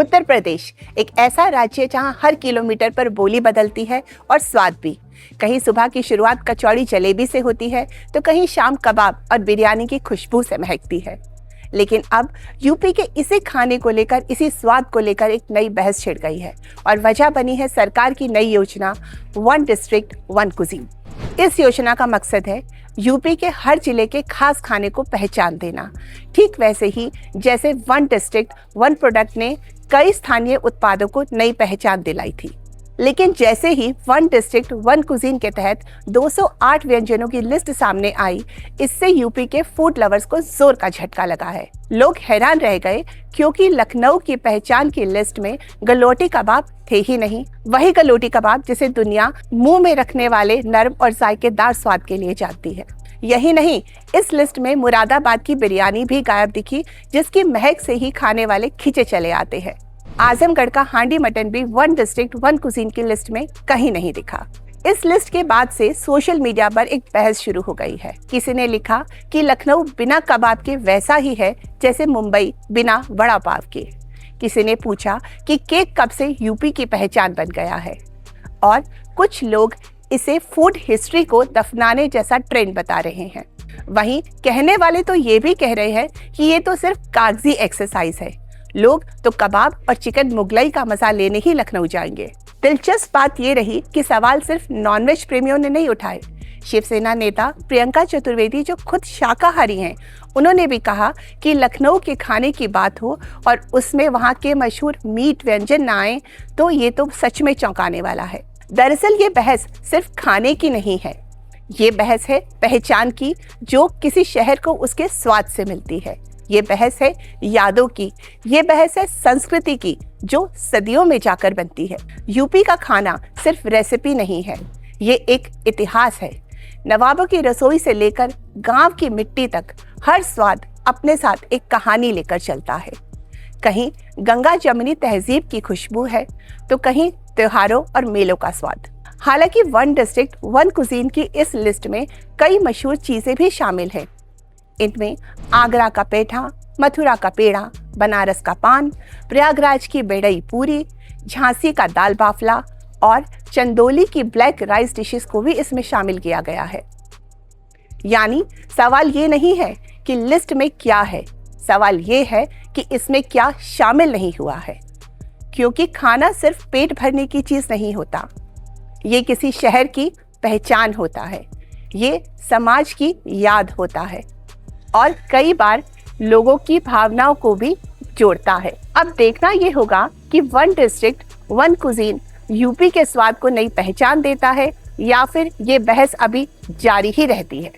उत्तर प्रदेश एक ऐसा राज्य जहां हर किलोमीटर पर बोली बदलती है और स्वाद भी। कहीं सुबह की शुरुआत कचौड़ी जलेबी से होती है तो कहीं शाम कबाब और बिरयानी की खुशबू से महकती है। लेकिन अब यूपी के इसी खाने को लेकर, इसी स्वाद को लेकर एक नई बहस छिड़ गई है और वजह बनी है सरकार की नई योजना वन डिस्ट्रिक्ट वन कुजीन। इस योजना का मकसद है यूपी के हर जिले के खास खाने को पहचान देना, ठीक वैसे ही जैसे वन डिस्ट्रिक्ट वन प्रोडक्ट ने कई स्थानीय उत्पादों को नई पहचान दिलाई थी। लेकिन जैसे ही वन डिस्ट्रिक्ट वन कुजीन के तहत 208 व्यंजनों की लिस्ट सामने आई, इससे यूपी के फूड लवर्स को जोर का झटका लगा है। लोग हैरान रह गए क्योंकि लखनऊ की पहचान की लिस्ट में गलोटी कबाब थे ही नहीं। वही गलोटी कबाब जिसे दुनिया मुंह में रखने वाले नरम और जायकेदार स्वाद के लिए जानती है। यही नहीं, इस लिस्ट में मुरादाबाद की बिरयानी भी गायब दिखी, जिसकी महक से ही खाने वाले खींचे चले आते हैं। आजमगढ़ का हांडी मटन भी वन डिस्ट्रिक्ट वन कुजीन की लिस्ट में कहीं नहीं दिखा। इस लिस्ट के बाद से सोशल मीडिया पर एक बहस शुरू हो गई है। किसी ने लिखा कि लखनऊ बिना कबाब के वैसा ही है जैसे मुंबई बिना वड़ा पाव के। किसी ने पूछा कि केक कब से यूपी की पहचान बन गया है, और कुछ लोग इसे फूड हिस्ट्री को दफनाने जैसा ट्रेंड बता रहे हैं। वहीं कहने वाले तो ये भी कह रहे हैं कि ये तो सिर्फ कागजी एक्सरसाइज है, लोग तो कबाब और चिकन मुगलई का मजा लेने ही लखनऊ जाएंगे। दिलचस्प बात ये रही कि सवाल सिर्फ नॉनवेज प्रेमियों ने नहीं उठाए। शिवसेना नेता प्रियंका चतुर्वेदी, जो खुद शाकाहारी हैं, उन्होंने भी कहा कि लखनऊ के खाने की बात हो और उसमें वहाँ के मशहूर मीट व्यंजन ना आए तो ये तो सच में चौंकाने वाला है। दरअसल ये बहस सिर्फ खाने की नहीं है, ये बहस है पहचान की, जो किसी शहर को उसके स्वाद से मिलती है। ये बहस है यादों की, ये बहस है संस्कृति की, जो सदियों में जाकर बनती है। यूपी का खाना सिर्फ रेसिपी नहीं है, ये एक इतिहास है। नवाबों की रसोई से लेकर गांव की मिट्टी तक हर स्वाद अपने साथ एक कहानी लेकर चलता है। कहीं गंगा जमुनी तहजीब की खुशबू है तो कहीं त्योहारों और मेलों का स्वाद। हालांकि वन डिस्ट्रिक्ट वन कुजीन की इस लिस्ट में कई मशहूर चीजें भी शामिल हैं। इनमें आगरा का पेठा, मथुरा का पेड़ा, बनारस का पान, प्रयागराज की बेड़ई पूरी, झांसी का दाल बाफला और चंदौली की ब्लैक राइस डिशेस को भी इसमें शामिल किया गया है। यानी सवाल ये नहीं है कि लिस्ट में क्या है, सवाल ये है कि इसमें क्या शामिल नहीं हुआ है। क्योंकि खाना सिर्फ पेट भरने की चीज नहीं होता, ये किसी शहर की पहचान होता है, ये समाज की याद होता है और कई बार लोगों की भावनाओं को भी जोड़ता है। अब देखना ये होगा कि one district one cuisine UP के स्वाद को नई पहचान देता है या फिर ये बहस अभी जारी ही रहती है।